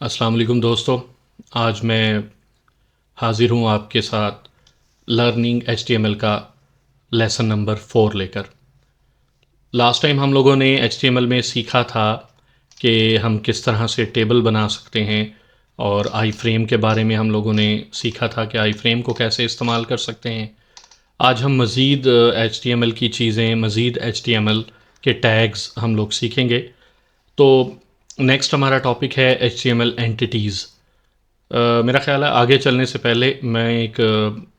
अस्सलाम वालेकुम दोस्तों। आज मैं हाज़िर हूँ आपके साथ लर्निंग एचटीएमएल का लेसन नंबर 4 लेकर। लास्ट टाइम हम लोगों ने एचटीएमएल में सीखा था कि हम किस तरह से टेबल बना सकते हैं, और आई फ्रेम के बारे में हम लोगों ने सीखा था कि आई फ्रेम को कैसे इस्तेमाल कर सकते हैं। आज हम मज़ीद एचटीएमएल की चीज़ें, मज़ीद एचटीएमएल के टैग्स हम लोग सीखेंगे। तो नेक्स्ट हमारा टॉपिक है एचटीएमएल एंटिटीज़। मेरा ख़्याल है आगे चलने से पहले मैं एक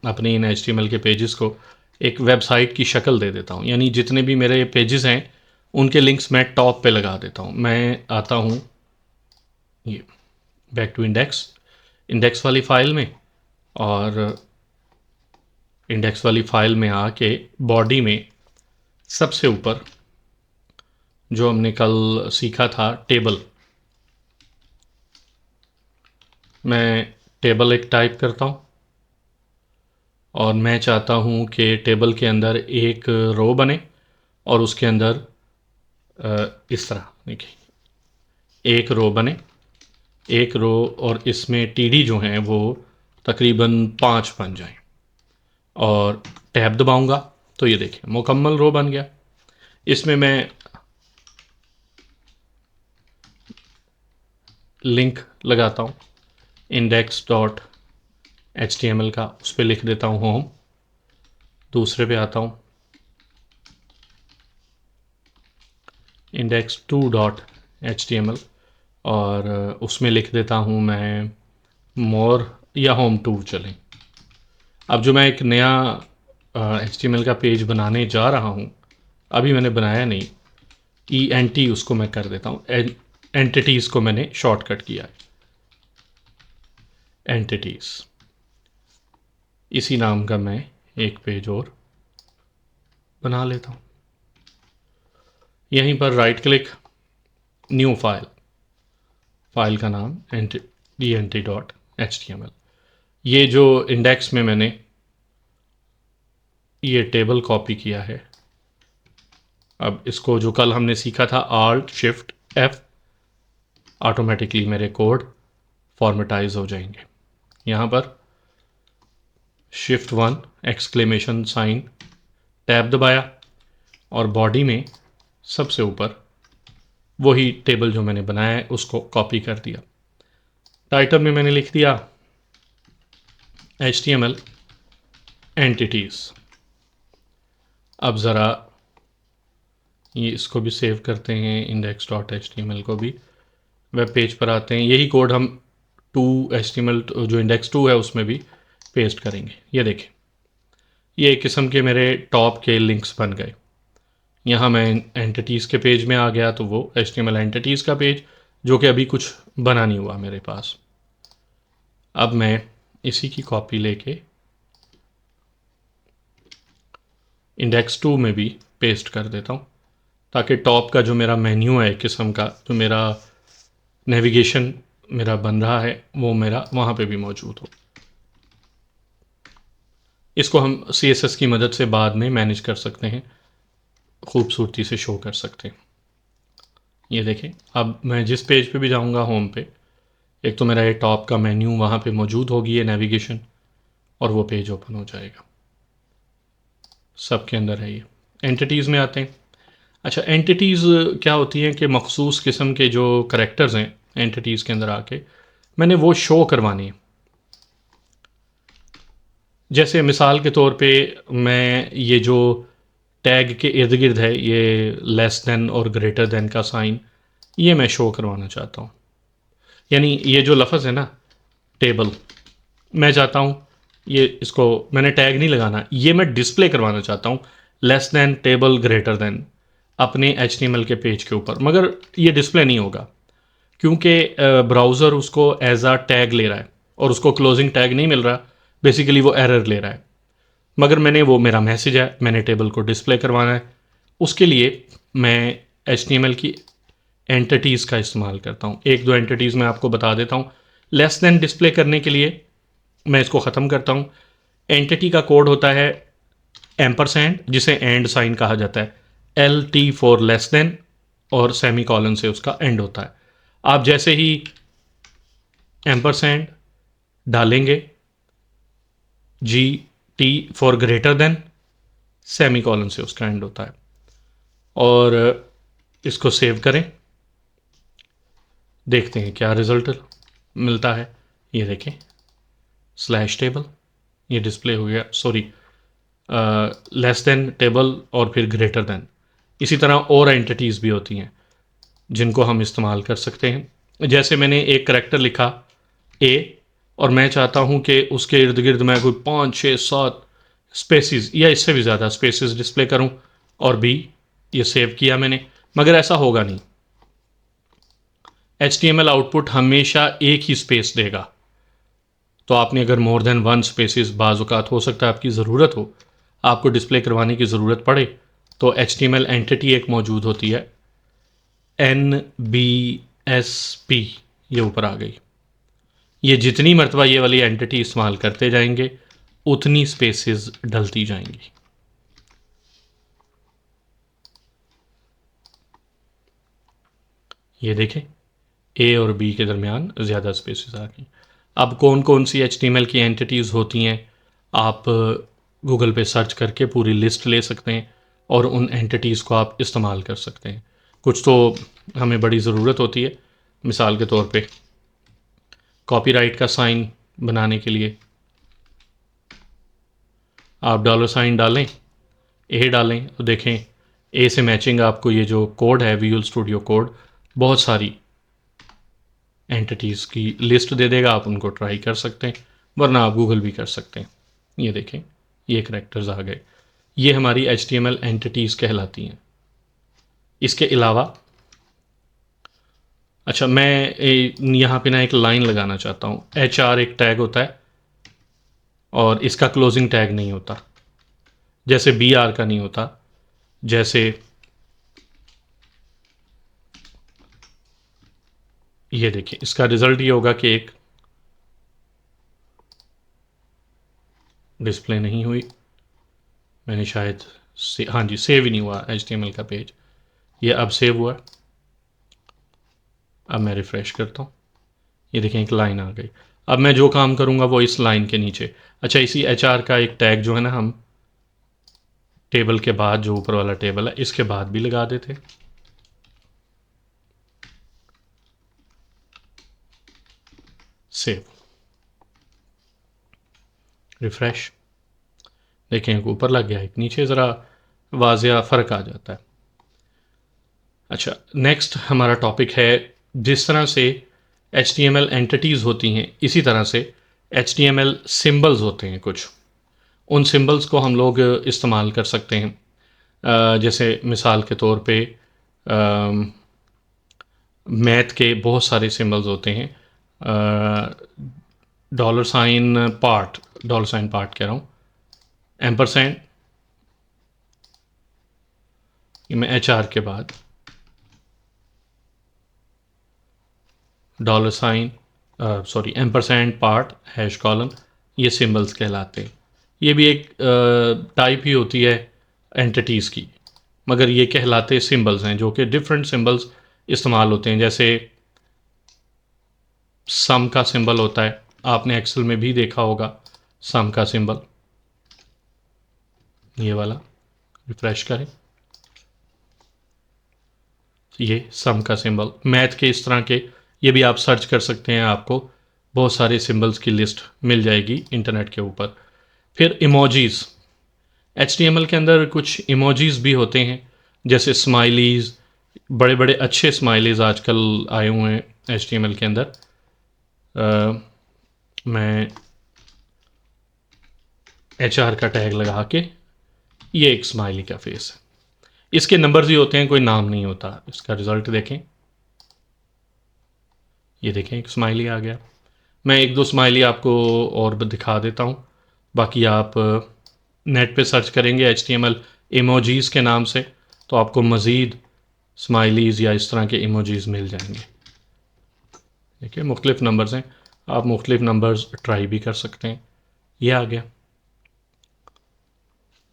अपने इन एचटीएमएल के पेजेस को एक वेबसाइट की शक्ल दे देता हूँ, यानी जितने भी मेरे पेजेस हैं उनके लिंक्स मैं टॉप पे लगा देता हूँ। मैं आता हूँ ये बैक टू इंडेक्स, इंडेक्स वाली फ़ाइल में, और इंडेक्स वाली फ़ाइल में आके बॉडी में सबसे ऊपर जो हमने कल सीखा था टेबल, मैं टेबल एक टाइप करता हूँ और मैं चाहता हूँ कि टेबल के अंदर एक रो बने और उसके अंदर इस तरह देखिए एक रो बने, एक रो, और इसमें टीडी जो हैं वो तकरीबन 5 बन जाएं, और टैब दबाऊंगा तो ये देखिए मुकम्मल रो बन गया। इसमें मैं लिंक लगाता हूँ index dot H T M L का, उस पर लिख देता हूँ होम। दूसरे पे आता हूँ index two dot H T M L, और उसमें लिख देता हूँ मैं मोर या होम टू चलें। अब जो मैं एक नया एच टी एम एल का पेज बनाने जा रहा हूँ, अभी मैंने बनाया नहीं, ई एन टी उसको मैं कर देता हूँ, एंटिटीज़ को मैंने शॉर्टकट किया है, एंटिटीज़। इसी नाम का मैं एक पेज और बना लेता हूँ। यहीं पर right click, new file, file का नाम D N T dot H T M L. ये जो इंडेक्स में मैंने ये टेबल कॉपी किया है, अब इसको जो कल हमने सीखा था आल्ट शिफ्ट एफ, ऑटोमेटिकली मेरे कोड फॉर्मेटाइज हो जाएंगे। यहाँ पर शिफ्ट 1 एक्सक्लेमेशन साइन टैब दबाया और बॉडी में सबसे ऊपर वही टेबल जो मैंने बनाया है उसको कॉपी कर दिया। टाइटल में मैंने लिख दिया HTML एंटिटीज़। अब ज़रा ये इसको भी सेव करते हैं, index dot H T M L को भी। वेब पेज पर आते हैं, यही कोड हम HTML जो इंडेक्स 2 है उसमें भी पेस्ट करेंगे। ये देखें, ये एक किस्म के मेरे टॉप के लिंक्स बन गए। यहाँ मैं एंटिटीज़ के पेज में आ गया तो वो HTML एंटिटीज़ का पेज, जो कि अभी कुछ बना नहीं हुआ मेरे पास। अब मैं इसी की कॉपी लेके इंडेक्स 2 में भी पेस्ट कर देता हूँ, ताकि टॉप का जो मेरा मेन्यू है, किस्म का जो मेरा नेविगेशन मेरा बन रहा है, वो मेरा वहाँ पे भी मौजूद हो। इसको हम CSS की मदद से बाद में मैनेज कर सकते हैं, खूबसूरती से शो कर सकते हैं। ये देखें, अब मैं जिस पेज पे भी जाऊँगा होम पे, एक तो मेरा ये टॉप का मेन्यू वहाँ पे मौजूद होगी, ये नेविगेशन, और वो पेज ओपन हो जाएगा। सबके अंदर है ये। एंटिटीज़ में आते हैं। अच्छा, एंटिटीज़ क्या होती हैं कि मखसूस किस्म के जो करैक्टर्स हैं एंटिटीज़ के अंदर आके मैंने वो शो करवानी है। जैसे मिसाल के तौर पे मैं ये जो टैग के इर्द गिर्द है, ये लेस देन और ग्रेटर देन का साइन, ये मैं शो करवाना चाहता हूँ। यानी ये जो लफ्ज़ है ना टेबल, मैं चाहता हूँ ये, इसको मैंने टैग नहीं लगाना, ये मैं डिस्प्ले करवाना चाहता हूँ less than table greater than अपने HTML के पेज के ऊपर, मगर ये डिस्प्ले नहीं होगा क्योंकि ब्राउज़र उसको एज आ टैग ले रहा है और उसको क्लोजिंग टैग नहीं मिल रहा, बेसिकली वो एरर ले रहा है। मगर मैंने, वो मेरा मैसेज है, मैंने टेबल को डिस्प्ले करवाना है, उसके लिए मैं HTML की एंटिटीज़ का इस्तेमाल करता हूँ। एक दो एंटिटीज़ मैं आपको बता देता हूँ। लेस दैन डिस्प्ले करने के लिए मैं इसको ख़त्म करता हूँ। एंटिटी का कोड होता है एम्परसेंड, जिसे एंड साइन कहा जाता है, LT फॉर लेस देन, और सेमी कॉलन से उसका एंड होता है। आप जैसे ही एम्परसेंड डालेंगे, G T for greater than, semi colon से उसका एंड होता है, और इसको सेव करें। देखते हैं क्या रिजल्ट मिलता है। ये देखें, स्लैश टेबल ये डिस्प्ले हो गया, सॉरी लेस देन टेबल और फिर ग्रेटर देन। इसी तरह और एंटिटीज़ भी होती हैं जिनको हम इस्तेमाल कर सकते हैं। जैसे मैंने एक करैक्टर लिखा ए, और मैं चाहता हूँ कि उसके इर्द गिर्द मैं कोई 5, 6, 7 स्पेसिस या इससे भी ज़्यादा स्पेसिस डिस्प्ले करूँ, और बी ये सेव किया मैंने, मगर ऐसा होगा नहीं। HTML आउटपुट हमेशा एक ही स्पेस देगा। तो आपने अगर मोर देन वन स्पेसिस, बाज़-औक़ात हो सकता है आपकी ज़रूरत हो, आपको डिस्प्ले करवाने की ज़रूरत पड़े, तो HTML एंटिटी एक मौजूद होती है, NBSP, ये ऊपर आ गई। ये जितनी मरतबा ये वाली एंटिटी इस्तेमाल करते जाएंगे उतनी स्पेसिस डलती जाएंगी। ये देखें, ए और बी के दरमियान ज़्यादा स्पेसिस आ गई। अब कौन कौन सी HTML की एंटिटीज़ होती हैं, आप गूगल पे सर्च करके पूरी लिस्ट ले सकते हैं और उन एंटिटीज़ को आप इस्तेमाल कर सकते हैं। कुछ तो हमें बड़ी ज़रूरत होती है, मिसाल के तौर पे कॉपीराइट का साइन बनाने के लिए आप $साइन डालें, ए डालें, तो देखें ए से मैचिंग आपको ये जो कोड है विजुअल स्टूडियो कोड, बहुत सारी एंटिटीज़ की लिस्ट दे देगा। आप उनको ट्राई कर सकते हैं, वरना आप गूगल भी कर सकते हैं। ये देखें, ये करैक्टर्स आ गए, ये हमारी HTML एंटिटीज़ कहलाती हैं। इसके अलावा अच्छा, मैं यहाँ पे ना एक लाइन लगाना चाहता हूँ। HR एक टैग होता है और इसका क्लोजिंग टैग नहीं होता, जैसे BR का नहीं होता। जैसे ये देखिए, इसका रिज़ल्ट ये होगा कि एक डिस्प्ले नहीं हुई, मैंने शायद हाँ जी, सेव ही नहीं हुआ HTML का पेज। ये अब सेव हुआ। अब मैं रिफ़्रेश करता हूँ, ये देखें एक लाइन आ गई। अब मैं जो काम करूँगा वो इस लाइन के नीचे। अच्छा, इसी HR का एक टैग जो है ना, हम टेबल के बाद, जो ऊपर वाला टेबल है इसके बाद भी लगा देते। सेव, रिफ़्रेश, देखें एक ऊपर लग गया, एक नीचे, ज़रा वाज़िया फ़र्क आ जाता है। अच्छा, नेक्स्ट हमारा टॉपिक है, जिस तरह से HTML एंटिटीज़ होती हैं, इसी तरह से HTML सिंबल्स होते हैं कुछ। उन सिंबल्स को हम लोग इस्तेमाल कर सकते हैं। जैसे मिसाल के तौर पे मैथ के बहुत सारे सिंबल्स होते हैं। $साइन पार्ट, $साइन पार्ट कह रहा हूँ, एम्परसेंड, मैं HR के बाद $sign, sorry, ampersand part hash colon, ये सिंबल्स कहलाते हैं। ये भी एक टाइप ही होती है एंटिटीज़ की, मगर ये कहलाते सिंबल्स हैं, जो कि डिफरेंट सिंबल्स इस्तेमाल होते हैं। जैसे सम का सिंबल होता है, आपने एक्सेल में भी देखा होगा सम का सिंबल, ये वाला, रिफ्रेश करें, ये सम का सिंबल। मैथ के इस तरह के ये भी आप सर्च कर सकते हैं, आपको बहुत सारे सिंबल्स की लिस्ट मिल जाएगी इंटरनेट के ऊपर। फिर इमोजीज़, HTML के अंदर कुछ इमोजीज़ भी होते हैं, जैसे स्माइलीज़, बड़े बड़े अच्छे स्माइलीज़ आजकल आए हुए हैं HTML के अंदर। मैं HR का टैग लगा के, ये एक स्माइली का फेस है, इसके नंबर्स ही होते हैं, कोई नाम नहीं होता। इसका रिज़ल्ट देखें, ये देखें एक स्माइली आ गया। मैं एक दो स्माइली आपको और दिखा देता हूँ, बाकी आप नेट पे सर्च करेंगे HTML इमोजीज़ के नाम से, तो आपको मज़ीद स्माइलीज़ या इस तरह के इमोजीज़ मिल जाएंगे। देखिए मुख्तलिफ़ नंबर्स हैं, आप मुख्तलिफ़ नंबर्स ट्राई भी कर सकते हैं। ये आ गया।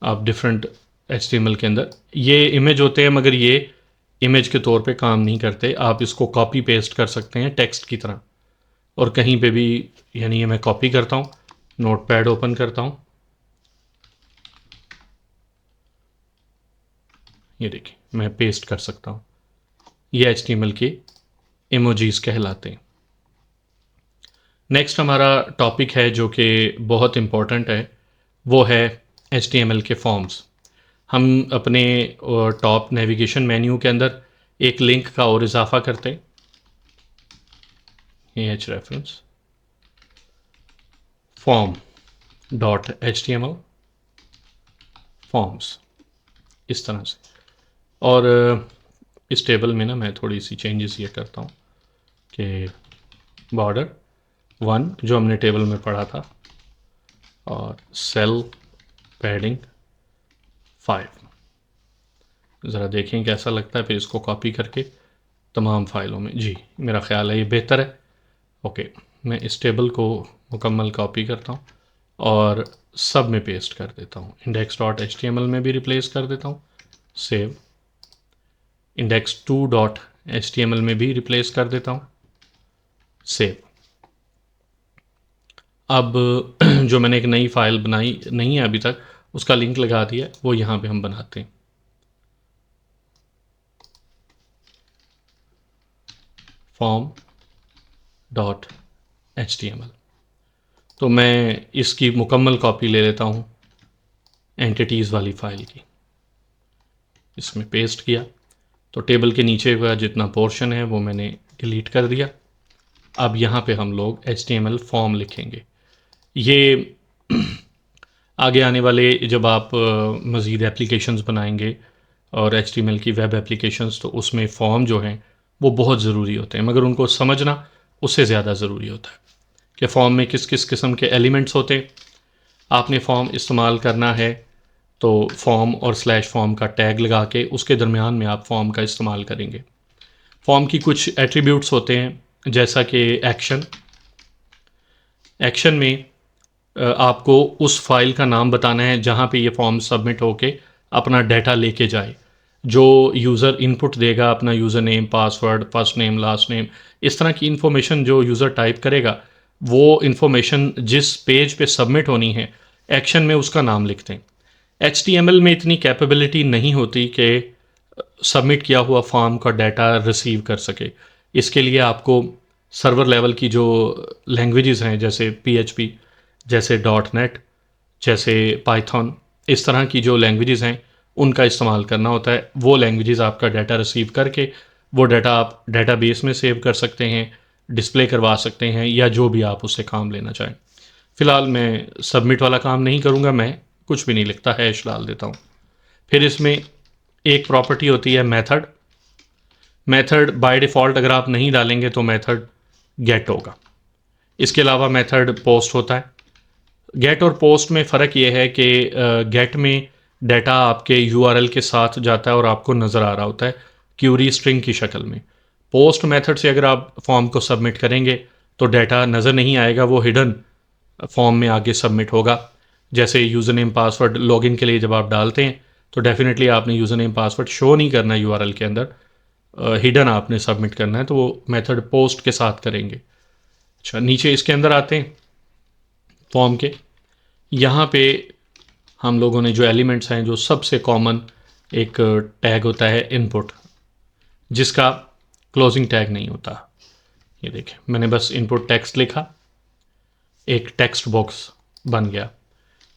आप डिफरेंट HTML के अंदर ये इमेज होते हैं, मगर ये इमेज के तौर पे काम नहीं करते। आप इसको कॉपी पेस्ट कर सकते हैं टेक्स्ट की तरह। और कहीं पे भी, यानी ये मैं कॉपी करता हूँ, नोटपैड ओपन करता हूँ, ये देखिए मैं पेस्ट कर सकता हूँ। ये HTML के इमोजीज कहलाते हैं। नेक्स्ट हमारा टॉपिक है जो कि बहुत इम्पॉर्टेंट है, वो है HTML के फॉर्म्स। हम अपने टॉप नेविगेशन मेन्यू के अंदर एक लिंक का और इजाफा करते हैं, H reference form dot HTML forms, इस तरह से। और इस टेबल में ना मैं थोड़ी सी चेंजेस ये करता हूँ कि बॉर्डर 1 जो हमने टेबल में पढ़ा था, और सेल पैडिंग 5। ज़रा देखें कैसा लगता है, फिर इसको कॉपी करके तमाम फाइलों में। जी मेरा ख्याल है ये बेहतर है। ओके, मैं इस टेबल को मुकम्मल कॉपी करता हूँ और सब में पेस्ट कर देता हूँ। index.html में भी रिप्लेस कर देता हूँ, सेव। index2.html में भी रिप्लेस कर देता हूँ, सेव। अब जो मैंने एक नई फाइल बनाई नहीं है अभी तक, उसका लिंक लगा दिया, वो यहाँ पे हम बनाते हैं। form.html। तो मैं इसकी मुकम्मल कॉपी ले लेता हूँ एंटिटीज़ वाली फ़ाइल की, इसमें पेस्ट किया। तो टेबल के नीचे का जितना पोर्शन है वो मैंने डिलीट कर दिया। अब यहाँ पे हम लोग HTML फॉर्म लिखेंगे। ये आगे आने वाले जब आप मज़ीद एप्लीकेशंस बनाएंगे और HTML की वेब एप्लीकेशंस, तो उसमें फॉर्म जो हैं वो बहुत ज़रूरी होते हैं, मगर उनको समझना उससे ज़्यादा ज़रूरी होता है कि फॉर्म में किस किस किस्म के एलिमेंट्स होते हैं। आपने फॉर्म इस्तेमाल करना है तो फॉर्म और स्लैश फॉर्म का टैग लगा के उसके दरमियान में आप फॉर्म का इस्तेमाल करेंगे। फॉर्म की कुछ एट्रीब्यूट्स होते हैं, जैसा कि एक्शन में आपको उस फाइल का नाम बताना है जहाँ पे ये फॉर्म सबमिट होके अपना डाटा लेके जाए। जो यूज़र इनपुट देगा, अपना user name, password, first name, last name, इस तरह की इन्फॉर्मेशन जो यूज़र टाइप करेगा, वो इन्फॉर्मेशन जिस पेज पे सबमिट होनी है, एक्शन में उसका नाम लिखते हैं। HTML में इतनी कैपेबिलिटी नहीं होती कि सबमिट किया हुआ फॉर्म का डाटा रिसीव कर सके। इसके लिए आपको सर्वर लेवल की जो लैंग्वेजेस हैं, जैसे PHP, जैसे .NET, जैसे पाइथन, इस तरह की जो लैंग्वेजेस हैं उनका इस्तेमाल करना होता है। वो लैंग्वेजेस आपका डाटा रिसीव करके वो डाटा आप डेटाबेस में सेव कर सकते हैं, डिस्प्ले करवा सकते हैं, या जो भी आप उससे काम लेना चाहें। फ़िलहाल मैं सबमिट वाला काम नहीं करूँगा, मैं कुछ भी नहीं लिखता, हैश डाल देता हूँ। फिर इसमें एक प्रॉपर्टी होती है मेथड। मेथड बाय डिफ़ॉल्ट अगर आप नहीं डालेंगे तो मेथड गेट होगा। इसके अलावा मेथड पोस्ट होता है। गेट और पोस्ट में फ़र्क ये है कि गेट में डाटा आपके URL के साथ जाता है और आपको नज़र आ रहा होता है क्यूरी स्ट्रिंग की शक्ल में। पोस्ट मेथड से अगर आप फॉर्म को सबमिट करेंगे तो डाटा नज़र नहीं आएगा, वो हिडन फॉर्म में आगे सबमिट होगा। जैसे यूज़र नेम पासवर्ड लॉगिन के लिए जब आप डालते हैं तो डेफिनेटली आपने यूज़र नेम पासवर्ड शो नहीं करना है URL के अंदर, हिडन आपने सबमिट करना है, तो वो मेथड पोस्ट के साथ करेंगे। अच्छा, नीचे इसके अंदर आते हैं फॉर्म के। यहाँ पे हम लोगों ने जो एलिमेंट्स हैं, जो सबसे कॉमन एक टैग होता है इनपुट, जिसका क्लोजिंग टैग नहीं होता। ये देखें, मैंने बस इनपुट टेक्स्ट लिखा, एक टेक्स्ट बॉक्स बन गया।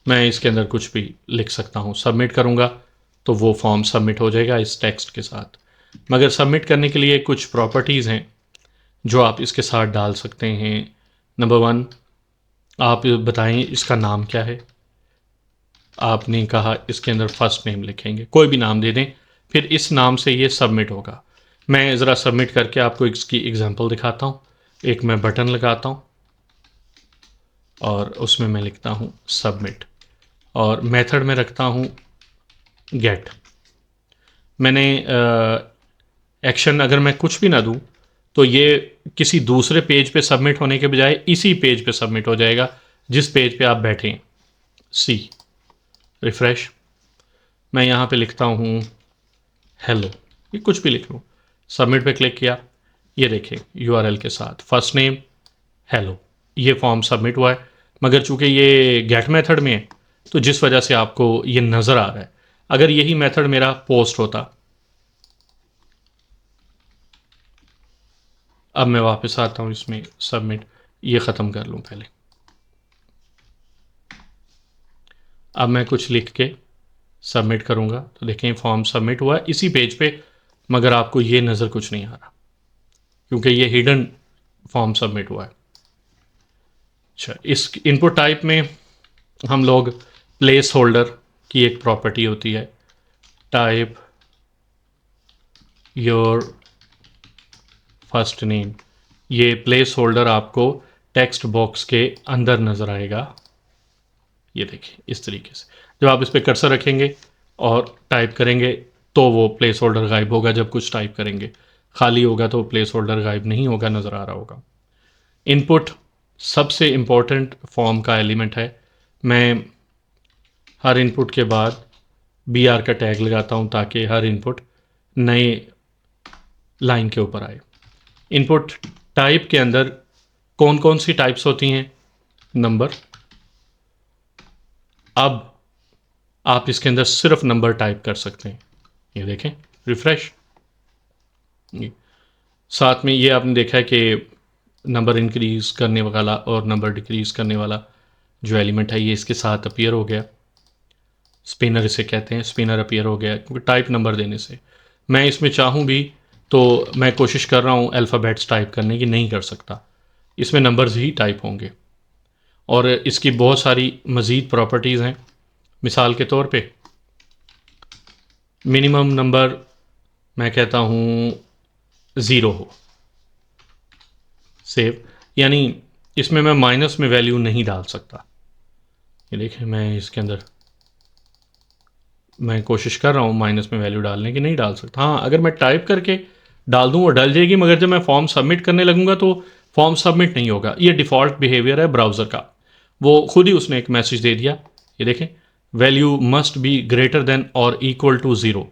मैं इसके अंदर कुछ भी लिख सकता हूँ, सबमिट करूँगा तो वो फॉर्म सबमिट हो जाएगा इस टेक्स्ट के साथ। मगर सबमिट करने के लिए कुछ प्रॉपर्टीज़ हैं जो आप इसके साथ डाल सकते हैं। नंबर 1, आप बताएं इसका नाम क्या है। आपने कहा इसके अंदर फर्स्ट नेम लिखेंगे, कोई भी नाम दे दें, फिर इस नाम से ये सबमिट होगा। मैं ज़रा सबमिट करके आपको इसकी एग्जांपल दिखाता हूँ। एक मैं बटन लगाता हूँ और उसमें मैं लिखता हूँ सबमिट, और मेथड में रखता हूँ गेट। मैंने एक्शन अगर मैं कुछ भी ना दूँ तो ये किसी दूसरे पेज पे सबमिट होने के बजाय इसी पेज पे सबमिट हो जाएगा जिस पेज पे आप बैठे हैं। सी रिफ़्रेश, मैं यहाँ पे लिखता हूँ हेलो, ये कुछ भी लिख लूँ, सबमिट पे क्लिक किया, ये देखें URL के साथ फर्स्ट नेम हेलो, ये फॉर्म सबमिट हुआ है, मगर चूंकि ये गेट मेथड में है तो जिस वजह से आपको ये नज़र आ रहा है, अगर यही मेथड मेरा पोस्ट होता, अब मैं वापस आता हूँ इसमें सबमिट, ये ख़त्म कर लूँ पहले, अब मैं कुछ लिख के सबमिट करूँगा तो देखें फॉर्म सबमिट हुआ है इसी पेज पे, मगर आपको ये नज़र कुछ नहीं आ रहा क्योंकि ये हिडन फॉर्म सबमिट हुआ है। अच्छा, इस इनपुट टाइप में हम लोग प्लेस होल्डर की एक प्रॉपर्टी होती है, टाइप योर फर्स्ट नेम, ये प्लेस होल्डर आपको टेक्स्ट बॉक्स के अंदर नज़र आएगा, ये देखिए इस तरीके से, जब आप इस पर कर्सर रखेंगे और टाइप करेंगे तो वो प्लेस होल्डर गायब होगा, जब कुछ टाइप करेंगे खाली होगा तो प्लेस होल्डर गायब नहीं होगा, नज़र आ रहा होगा। इनपुट सबसे इम्पोर्टेंट फॉर्म का एलिमेंट है, मैं हर इनपुट के बाद बी आर का टैग लगाता हूँ ताकि हर इनपुट नए लाइन के ऊपर आए। इनपुट टाइप के अंदर कौन कौन सी टाइप्स होती हैं, नंबर, अब आप इसके अंदर सिर्फ नंबर टाइप कर सकते हैं, ये देखें रिफ्रेश, साथ में ये आपने देखा है कि नंबर इंक्रीज़ करने वाला और नंबर डिक्रीज़ करने वाला जो एलिमेंट है ये इसके साथ अपीयर हो गया, स्पिनर इसे कहते हैं, स्पिनर अपीयर हो गया क्योंकि टाइप नंबर देने से। मैं इसमें चाहूँ भी तो मैं कोशिश कर रहा हूँ अल्फ़ाबेट्स टाइप करने की, नहीं कर सकता, इसमें नंबर्स ही टाइप होंगे और इसकी बहुत सारी मज़ीद प्रॉपर्टीज़ हैं। मिसाल के तौर पे मिनिमम नंबर मैं कहता हूँ 0 हो, सेव, यानी इसमें मैं माइनस में वैल्यू नहीं डाल सकता, ये देखें मैं इसके अंदर मैं कोशिश कर रहा हूँ माइनस में वैल्यू डालने की, नहीं डाल सकता। हाँ, अगर मैं टाइप करके डाल दूँ वो डल जाएगी, मगर जब मैं फॉर्म सबमिट करने लगूंगा तो फॉर्म सबमिट नहीं होगा। ये डिफ़ॉल्ट बिहेवियर है ब्राउज़र का, वो खुद ही उसने एक मैसेज दे दिया, ये देखें value must be greater than और इक्वल टू 0,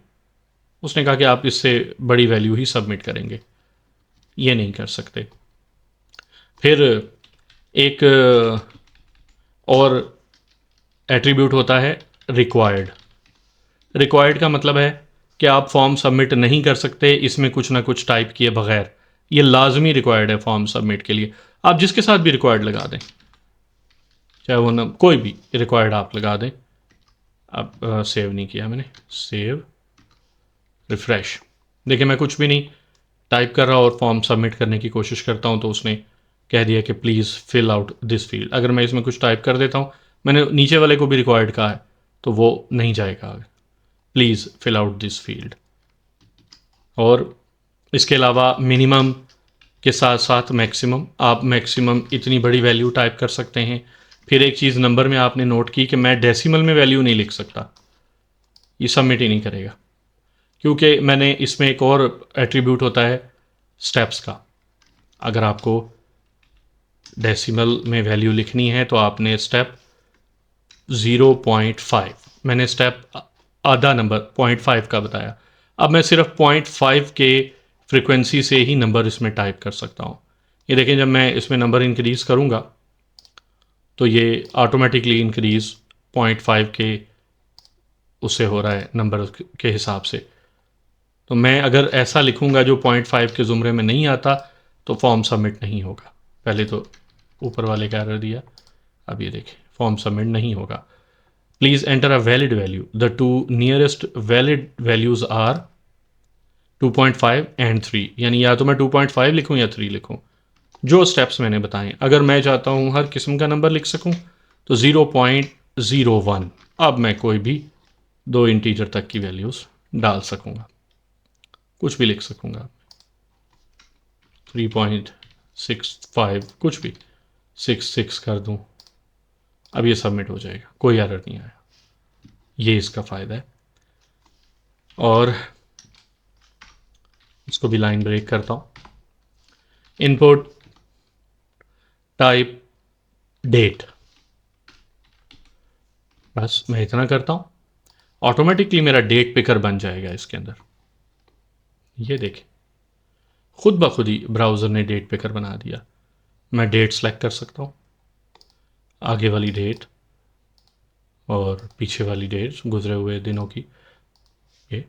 उसने कहा कि आप इससे बड़ी वैल्यू ही सबमिट करेंगे, ये नहीं कर सकते। फिर एक और एट्रीब्यूट होता है रिक्वायर्ड। रिक्वायर्ड का मतलब है कि आप फॉर्म सबमिट नहीं कर सकते इसमें कुछ ना कुछ टाइप किए बगैर, ये लाजमी रिक्वायर्ड है फॉर्म सबमिट के लिए। आप जिसके साथ भी रिक्वायर्ड लगा दें, चाहे वो ना कोई भी रिक्वायर्ड आप लगा दें। अब सेव नहीं किया मैंने, सेव, रिफ्रेश, देखिए मैं कुछ भी नहीं टाइप कर रहा और फॉर्म सबमिट करने की कोशिश करता हूँ तो उसने कह दिया कि please fill out this field. अगर मैं इसमें कुछ टाइप कर देता हूँ, मैंने नीचे वाले को भी रिक्वायर्ड कहा है तो वो नहीं जाएगा आगे, please fill out this field. और इसके अलावा मिनिमम के साथ साथ मैक्सिमम, आप मैक्सिमम इतनी बड़ी वैल्यू टाइप कर सकते हैं। फिर एक चीज़ नंबर में आपने नोट की कि मैं डेसिमल में वैल्यू नहीं लिख सकता, ये सबमिट ही नहीं करेगा, क्योंकि मैंने इसमें एक और एट्रीब्यूट होता है स्टेप्स का। अगर आपको डेसिमल में वैल्यू लिखनी है तो आपने स्टेप 0.5, मैंने स्टेप आधा नंबर 0.5 का बताया, अब मैं सिर्फ 0.5 के फ्रीक्वेंसी से ही नंबर इसमें टाइप कर सकता हूँ। ये देखें जब मैं इसमें नंबर इंक्रीज़ करूँगा तो ये ऑटोमेटिकली इंक्रीज़ 0.5 के उससे हो रहा है नंबर के हिसाब से। तो मैं अगर ऐसा लिखूँगा जो 0.5 के ज़ुमरे में नहीं आता तो फॉर्म सबमिट नहीं होगा। पहले तो ऊपर वाले का एरर दिया, अब ये देखें फॉर्म सबमिट नहीं होगा। Please enter a valid value, the two nearest valid values are 2.5 and 3, यानी या तो मैं 2.5 लिखूँ या 3 लिखूँ, जो स्टेप्स मैंने बताएं। अगर मैं चाहता हूँ हर किस्म का नंबर लिख सकूँ तो 0.01, अब मैं कोई भी दो इंटीजर तक की वैल्यूज़ डाल सकूँगा, कुछ भी लिख सकूँगा, 3.65 कुछ भी 66 कर दूँ, अब ये सबमिट हो जाएगा, कोई एरर नहीं आया, ये इसका फ़ायदा है। और इसको भी लाइन ब्रेक करता हूँ, इनपुट टाइप डेट, बस मैं इतना करता हूँ, ऑटोमेटिकली मेरा डेट पिकर बन जाएगा इसके अंदर। ये देखें खुद ब खुद ही ब्राउज़र ने डेट पिकर बना दिया। मैं डेट सेलेक्ट कर सकता हूँ, आगे वाली डेट और पीछे वाली डेट गुजरे हुए दिनों की। ये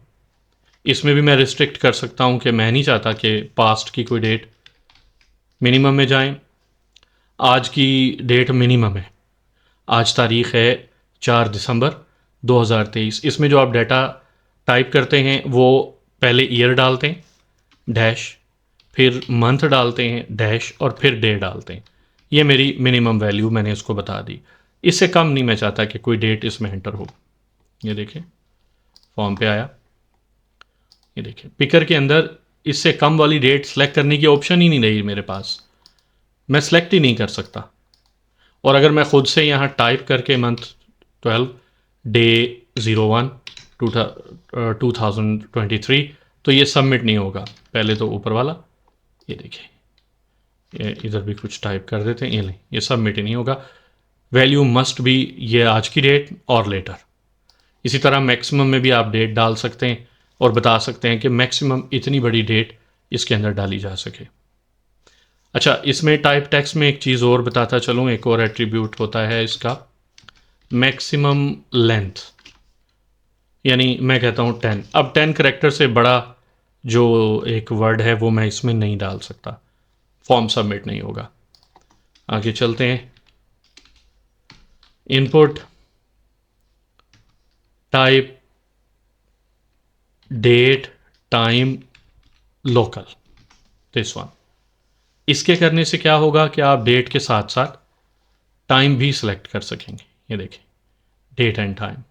इसमें भी मैं रिस्ट्रिक्ट कर सकता हूँ कि मैं नहीं चाहता कि पास्ट की कोई डेट मिनिमम में जाएं। आज की डेट मिनिमम है, आज तारीख़ है 4 दिसंबर 2023। इसमें जो आप डाटा टाइप करते हैं वो पहले ईयर डालते हैं डैश, फिर मंथ डालते हैं डैश और फिर डे डालते हैं। ये मेरी मिनिमम वैल्यू मैंने इसको बता दी। इससे कम नहीं मैं चाहता कि कोई डेट इसमें एंटर हो। ये देखें फॉर्म पे आया, ये देखें पिकर के अंदर इससे कम वाली डेट सेलेक्ट करने की ऑप्शन ही नहीं रही मेरे पास, मैं सेलेक्ट ही नहीं कर सकता। और अगर मैं ख़ुद से यहाँ टाइप करके मंथ 12 डे 01 2023 तो ये सबमिट नहीं होगा। पहले तो ऊपर वाला ये देखिए, ये इधर भी कुछ टाइप कर देते हैं, ये नहीं, ये सबमिट ही नहीं होगा। वैल्यू मस्ट बी ये आज की डेट और लेटर। इसी तरह मैक्सिमम में भी आप डेट डाल सकते हैं और बता सकते हैं कि मैक्सिमम इतनी बड़ी डेट इसके अंदर डाली जा सके। अच्छा, इसमें टाइप टेक्स्ट में एक चीज़ और बताता चलूँ, एक और एट्रीब्यूट होता है इसका, मैक्सिमम लेंथ। यानी मैं कहता हूँ 10, अब 10 करैक्टर से बड़ा जो एक वर्ड है वो मैं इसमें नहीं डाल सकता, फॉर्म सबमिट नहीं होगा। आगे चलते हैं, input type date time local, this one. इसके करने से क्या होगा कि आप डेट के साथ साथ टाइम भी सिलेक्ट कर सकेंगे। ये देखिए डेट एंड टाइम,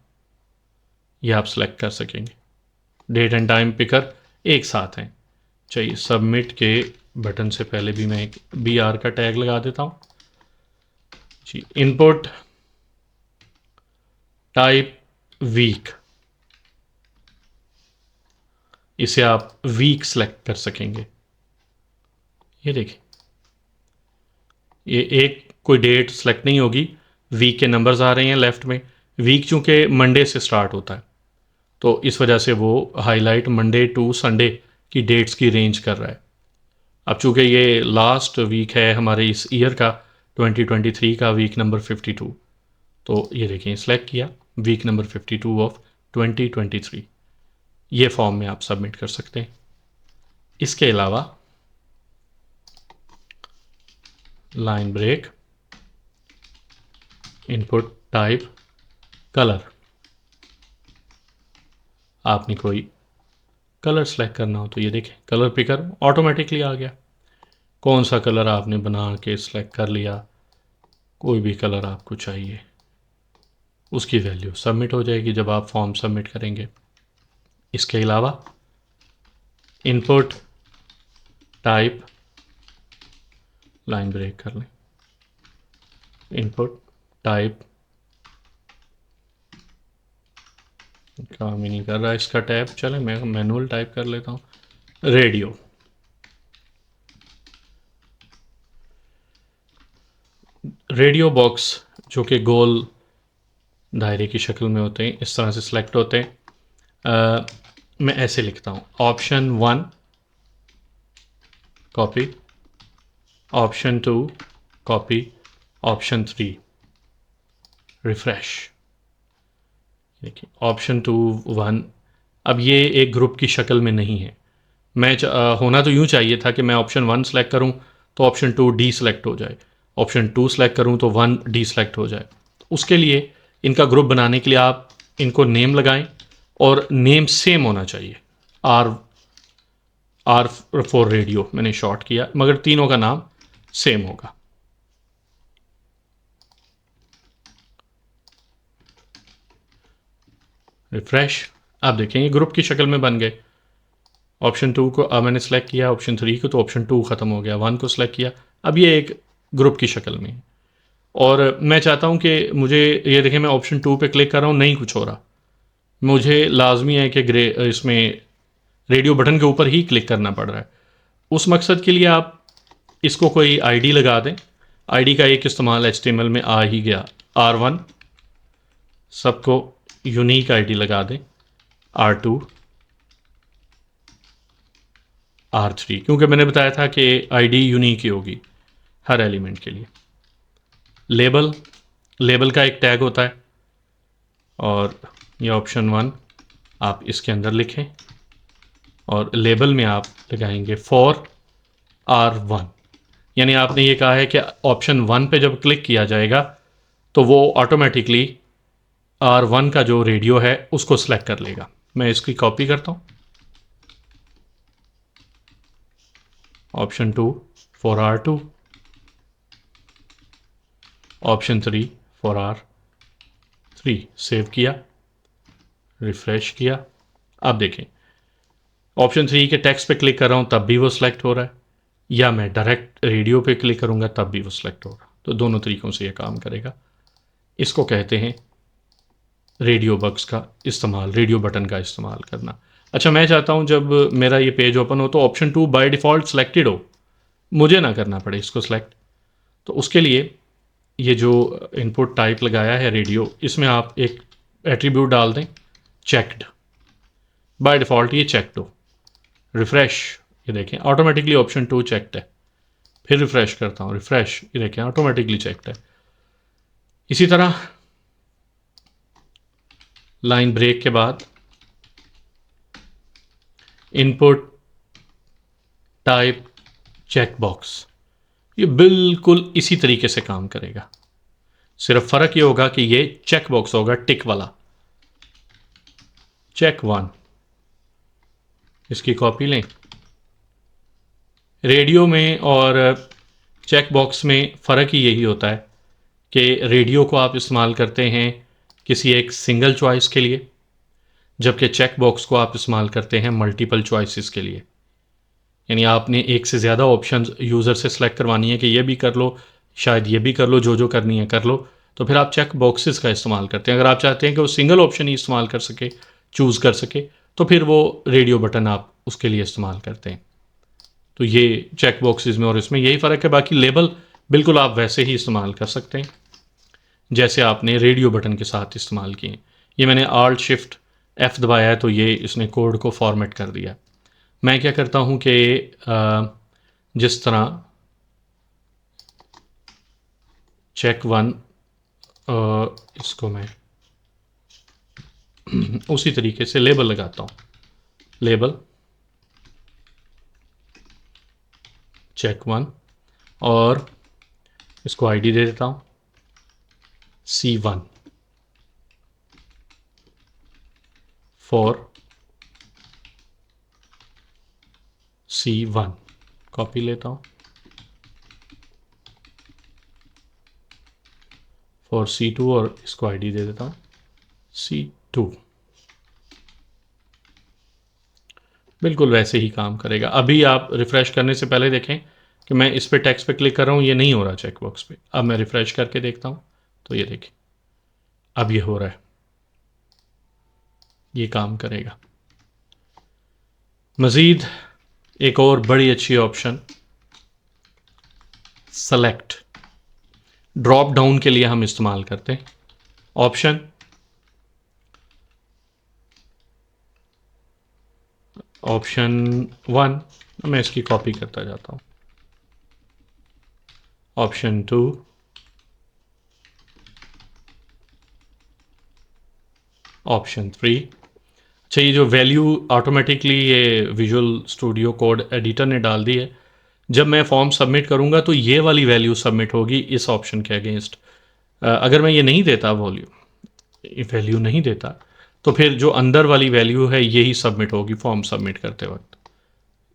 ये आप सिलेक्ट कर सकेंगे। डेट एंड टाइम पिकर एक साथ हैं। चाहिए सबमिट के बटन से पहले भी मैं एक BR का टैग लगा देता हूँ जी। इनपुट टाइप वीक, इसे आप वीक सेलेक्ट कर सकेंगे। ये देखिए, ये एक कोई डेट सेलेक्ट नहीं होगी, वीक के नंबर्स आ रहे हैं लेफ्ट में। वीक चूंकि मंडे से स्टार्ट होता है तो इस वजह से वो हाईलाइट मंडे टू संडे की डेट्स की रेंज कर रहा है। अब चूंकि ये लास्ट वीक है हमारे इस ईयर का 2023 का, वीक नंबर 52, तो ये देखिए सेलेक्ट किया वीक नंबर 52 ऑफ 2023। ये फॉर्म में आप सबमिट कर सकते हैं। इसके अलावा line break, input type colour, आपने कोई कलर सेलेक्ट करना हो तो ये देखें कलर पिकर ऑटोमेटिकली आ गया। कौन सा कलर आपने बना के सेलेक्ट कर लिया, कोई भी कलर आपको चाहिए, उसकी वैल्यू सबमिट हो जाएगी जब आप फॉर्म सबमिट करेंगे। इसके अलावा इनपुट टाइप, लाइन ब्रेक कर लें, इनपुट टाइप, काम ही नहीं कर रहा इसका टैब, चले मैं मैनुअल टाइप कर लेता हूँ, रेडियो। रेडियो बॉक्स जो कि गोल दायरे की शक्ल में होते हैं, इस तरह से सिलेक्ट होते हैं। मैं ऐसे लिखता हूँ, option 1 copy, option 2 copy, option 3 refresh. देखिए ऑप्शन 2 1, अब ये एक ग्रुप की शक्ल में नहीं है। मैं होना तो यूँ चाहिए था कि मैं ऑप्शन 1 सेलेक्ट करूँ तो ऑप्शन 2 डी सेलेक्ट हो जाए, ऑप्शन 2 सेलेक्ट करूँ तो 1 डी सेलेक्ट हो जाए। तो उसके लिए इनका ग्रुप बनाने के लिए आप इनको नेम लगाएं और नेम सेम होना चाहिए। आर फॉर रेडियो मैंने शॉर्ट किया, मगर तीनों का नाम सेम होगा। रिफ्रेश, आप देखें ये ग्रुप की शक्ल में बन गए। ऑप्शन 2 को अब मैंने सेलेक्ट किया, ऑप्शन 3 को तो ऑप्शन 2 ख़त्म हो गया, 1 को सेलेक्ट किया, अब ये एक ग्रुप की शक्ल में है। और मैं चाहता हूँ कि मुझे ये देखें मैं ऑप्शन 2 पे क्लिक कर रहा हूँ, नहीं कुछ हो रहा, मुझे लाजमी है कि इसमें रेडियो बटन के ऊपर ही क्लिक करना पड़ रहा है। उस मकसद के लिए आप इसको कोई आईडी लगा दें। आईडी का एक इस्तेमाल HTML में आ ही गया, R1 सबको यूनिक आईडी लगा दें, R2 R3, क्योंकि मैंने बताया था कि आईडी यूनिक ही होगी, हर एलिमेंट के लिए। लेबल, लेबल का एक टैग होता है और ये ऑप्शन 1 आप इसके अंदर लिखें और लेबल में आप लगाएंगे फॉर R1, यानी आपने ये कहा है कि ऑप्शन 1 पे जब क्लिक किया जाएगा तो वो ऑटोमेटिकली R1 का जो रेडियो है उसको सिलेक्ट कर लेगा। मैं इसकी कॉपी करता हूँ। Option 2 for R2, option 3 for R3, save किया, रिफ्रेश किया। अब देखें ऑप्शन 3 के टेक्स्ट पे क्लिक कर रहा हूँ तब भी वो सिलेक्ट हो रहा है, या मैं डायरेक्ट रेडियो पे क्लिक करूँगा तब भी वो सिलेक्ट होगा। तो दोनों तरीक़ों से ये काम करेगा। इसको कहते हैं रेडियो बग्स का इस्तेमाल, रेडियो बटन का इस्तेमाल करना। अच्छा, मैं चाहता हूँ जब मेरा ये पेज ओपन हो तो ऑप्शन 2 बाय डिफ़ॉल्ट सिलेक्टेड हो, मुझे ना करना पड़े इसको सिलेक्ट। तो उसके लिए ये जो इनपुट टाइप लगाया है रेडियो, इसमें आप एक एट्रीब्यूट डाल दें चेक्ड। बाय डिफ़ॉल्ट ये चेक्ड हो। रिफ़्रेश, ये देखें ऑटोमेटिकली ऑप्शन 2 चेक्ड है। फिर रिफ़्रेश करता हूँ, रिफ़्रेश, ये देखें ऑटोमेटिकली चेक्ड है। इसी तरह लाइन ब्रेक के बाद इनपुट टाइप चेक बॉक्स, ये बिल्कुल इसी तरीके से काम करेगा। सिर्फ फ़र्क ये होगा कि ये चेक बॉक्स होगा टिक वाला, चेक 1। इसकी कॉपी लें। रेडियो में और चेक बॉक्स में फ़र्क ही यही होता है कि रेडियो को आप इस्तेमाल करते हैं किसी एक सिंगल चॉइस के लिए, जबकि चेक बॉक्स को आप इस्तेमाल करते हैं मल्टीपल चॉइसेस के लिए। यानी आपने एक से ज़्यादा ऑप्शंस यूज़र से सेलेक्ट करवानी है कि ये भी कर लो, शायद ये भी कर लो, जो जो करनी है कर लो, तो फिर आप चेक बॉक्सेस का इस्तेमाल करते हैं। अगर आप चाहते हैं कि वो सिंगल ऑप्शन ही इस्तेमाल कर सके, चूज़ कर सके, तो फिर वो रेडियो बटन आप उसके लिए इस्तेमाल करते हैं। तो ये चेक बॉक्सेस में और इसमें यही फ़र्क है। बाकी लेबल बिल्कुल आप वैसे ही इस्तेमाल कर सकते हैं जैसे आपने रेडियो बटन के साथ इस्तेमाल किए। ये मैंने Alt Shift F दबाया है तो ये इसने कोड को फॉर्मेट कर दिया। मैं क्या करता हूँ कि जिस तरह चेक 1, इसको मैं उसी तरीके से लेबल लगाता हूँ। लेबल चेक 1 और इसको आईडी दे देता हूँ C1 फॉर C1, कॉपी लेता हूँ, फॉर C2 और इसको आईडी दे देता हूँ C2। बिल्कुल वैसे ही काम करेगा। अभी आप रिफ़्रेश करने से पहले देखें कि मैं इस पे टेक्स्ट पे क्लिक कर रहा हूँ, ये नहीं हो रहा चेक बॉक्स पे। अब मैं रिफ़्रेश करके देखता हूँ तो ये देखें अब ये हो रहा है, ये काम करेगा। मज़ीद एक और बड़ी अच्छी ऑप्शन सेलेक्ट, ड्रॉप डाउन के लिए हम इस्तेमाल करते हैं। ऑप्शन ऑप्शन 1, मैं इसकी कॉपी करता जाता हूँ। Option 2, option 3। अच्छा, ये जो वैल्यू ऑटोमेटिकली ये विजुअल स्टूडियो कोड एडिटर ने डाल दी है। जब मैं फॉर्म सबमिट करूँगा तो ये वाली वैल्यू सबमिट होगी इस ऑप्शन के अगेंस्ट। अगर मैं ये नहीं देता वैल्यू नहीं देता तो फिर जो अंदर वाली वैल्यू है यही सबमिट होगी फॉर्म सबमिट करते वक्त।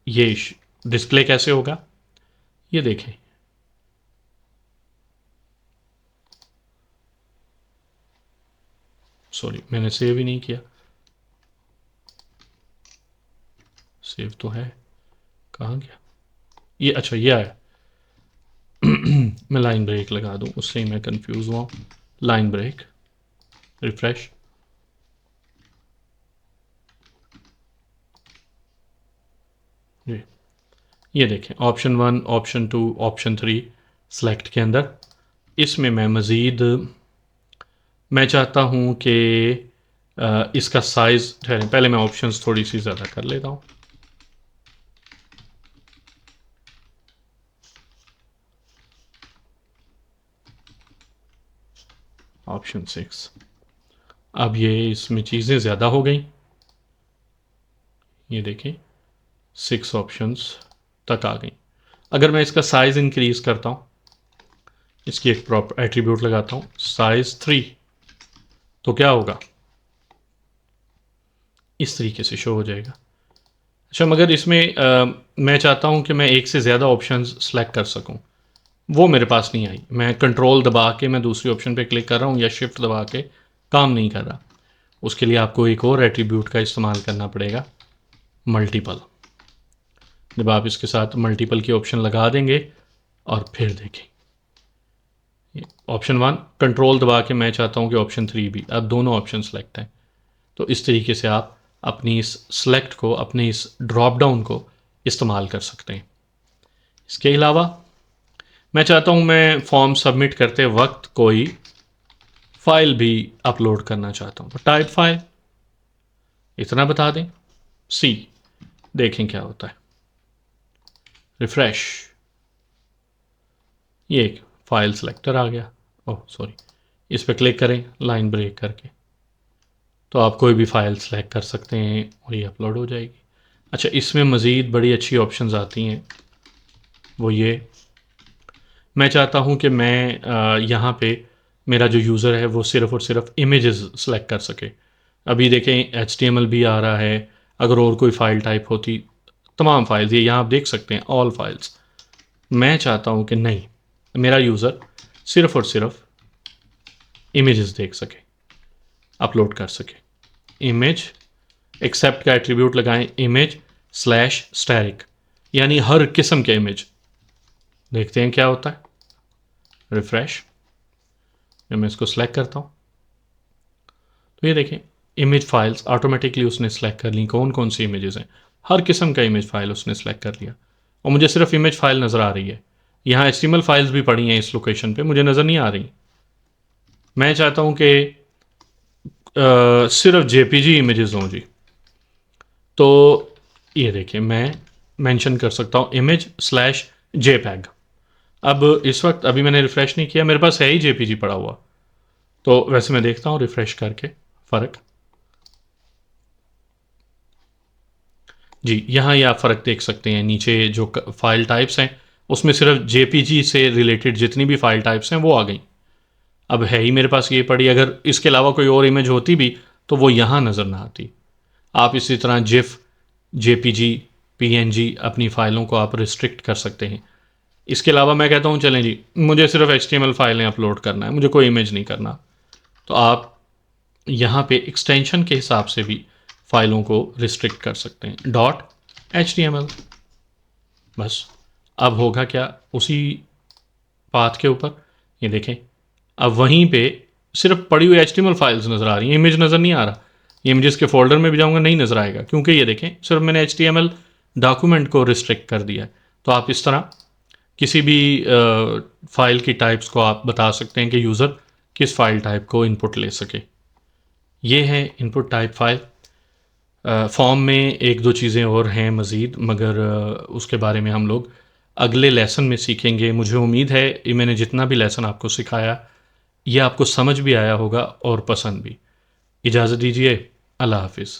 ये डिस्प्ले कैसे होगा ये देखें। सॉरी, मैंने सेव ही नहीं किया। सेव तो है, कहाँ गया ये? अच्छा, ये आया। मैं लाइन ब्रेक लगा दूं, उससे ही मैं कंफ्यूज हुआ। लाइन ब्रेक, रिफ्रेश, ये देखें ऑप्शन 1, ऑप्शन 2, ऑप्शन 3 सेलेक्ट के अंदर। इसमें मैं मज़ीद मैं चाहता हूँ कि इसका साइज़, ठहरें पहले मैं ऑप्शंस थोड़ी सी ज़्यादा कर लेता हूँ। ऑप्शन 6। अब ये इसमें चीज़ें ज़्यादा हो गई, ये देखें 6 ऑप्शंस तक आ गई। अगर मैं इसका साइज़ इंक्रीज़ करता हूँ, इसकी एक प्रॉपर एट्रीब्यूट लगाता हूँ साइज़ 3, तो क्या होगा, इस तरीके से शो हो जाएगा। अच्छा, मगर इसमें मैं चाहता हूँ कि मैं एक से ज़्यादा ऑप्शंस सेलेक्ट कर सकूँ, वो मेरे पास नहीं आई। मैं कंट्रोल दबा के मैं दूसरी ऑप्शन पे क्लिक कर रहा हूँ या शिफ्ट दबा के, काम नहीं कर रहा। उसके लिए आपको एक और एट्रीब्यूट का इस्तेमाल करना पड़ेगा, मल्टीपल। जब आप इसके साथ मल्टीपल की ऑप्शन लगा देंगे और फिर देखें ऑप्शन 1 कंट्रोल दबा के मैं चाहता हूँ कि ऑप्शन 3 भी, अब दोनों ऑप्शन सेलेक्ट हैं। तो इस तरीके से आप अपनी इस सेलेक्ट को, अपने इस ड्रॉप डाउन को इस्तेमाल कर सकते हैं। इसके अलावा मैं चाहता हूँ मैं फॉर्म सबमिट करते वक्त कोई फ़ाइल भी अपलोड करना चाहता हूँ, तो टाइप फाइल इतना बता दें, सी, देखें क्या होता है। रिफ्रेश, ये एक फ़ाइल सेलेक्टर आ गया। ओह सॉरी, इस पर क्लिक करें लाइन ब्रेक करके, तो आप कोई भी फ़ाइल सेलेक्ट कर सकते हैं और ये अपलोड हो जाएगी। अच्छा, इसमें मज़ीद बड़ी अच्छी ऑप्शंस आती हैं, वो ये, मैं चाहता हूँ कि मैं यहाँ पे मेरा जो यूज़र है वो सिर्फ़ और सिर्फ इमेजेस सेलेक्ट कर सके। अभी देखें HTML भी आ रहा है, अगर और कोई फ़ाइल टाइप होती, तमाम फाइल्स, ये यहाँ आप देख सकते हैं ऑल फाइल्स। मैं चाहता हूँ कि नहीं, मेरा यूज़र सिर्फ़ और सिर्फ इमेजेस देख सके, अपलोड कर सके। इमेज एक्सेप्ट का एट्रीब्यूट लगाएं, इमेज स्लैश स्टैटिक, यानी हर किस्म के इमेज। देखते हैं क्या होता है। रिफ्रेश, जब मैं इसको सेलेक्ट करता हूँ तो ये देखें इमेज फाइल्स ऑटोमेटिकली उसने सेलेक्ट कर ली, कौन कौन सी इमेजेस हैं, हर किस्म का इमेज फाइल उसने सेलेक्ट कर लिया और मुझे सिर्फ इमेज फाइल नज़र आ रही है। यहाँ HTML फाइल्स भी पड़ी हैं इस लोकेशन पे, मुझे नज़र नहीं आ रही। मैं चाहता हूँ कि सिर्फ JPG इमेजेस हों जी, तो ये देखिए मैं मेंशन कर सकता हूँ इमेज स्लैश JPEG। अब इस वक्त अभी मैंने रिफ़्रेश नहीं किया, मेरे पास है ही JPG पड़ा हुआ, तो वैसे मैं देखता हूँ रिफ़्रेश करके फ़र्क। जी, यहाँ ये आप फ़र्क देख सकते हैं, नीचे जो फ़ाइल टाइप्स हैं उसमें सिर्फ JPG से रिलेटेड जितनी भी फ़ाइल टाइप्स हैं वो आ गई। अब है ही मेरे पास ये पड़ी, अगर इसके अलावा कोई और इमेज होती भी तो वो यहाँ नज़र ना आती। आप इसी तरह जिफ, JPG, PNG अपनी फ़ाइलों को आप रिस्ट्रिक्ट कर सकते हैं। इसके अलावा मैं कहता हूँ चलें जी, मुझे सिर्फ HTML फाइलें अपलोड करना है, मुझे कोई इमेज नहीं करना, तो आप यहाँ पे एक्सटेंशन के हिसाब से भी फ़ाइलों को रिस्ट्रिक्ट कर सकते हैं, .html। बस अब होगा क्या, उसी पाथ के ऊपर ये देखें, अब वहीं पे सिर्फ पड़ी हुई HTML फाइल्स नज़र आ रही हैं, इमेज नज़र नहीं आ रहा। इमेजेस के फोल्डर में भी जाऊँगा नहीं नज़र आएगा, क्योंकि ये देखें सिर्फ मैंने HTML डॉक्यूमेंट को रिस्ट्रिक्ट कर दिया है। तो आप इस तरह किसी भी फ़ाइल की टाइप्स को आप बता सकते हैं कि यूज़र किस फ़ाइल टाइप को इनपुट ले सके। ये है इनपुट टाइप फ़ाइल। फॉर्म में एक दो चीज़ें और हैं मज़ीद, मगर उसके बारे में हम लोग अगले लेसन में सीखेंगे। मुझे उम्मीद है ये मैंने जितना भी लेसन आपको सिखाया ये आपको समझ भी आया होगा और पसंद भी। इजाज़त दीजिए, अल्लाह हाफ़िज़।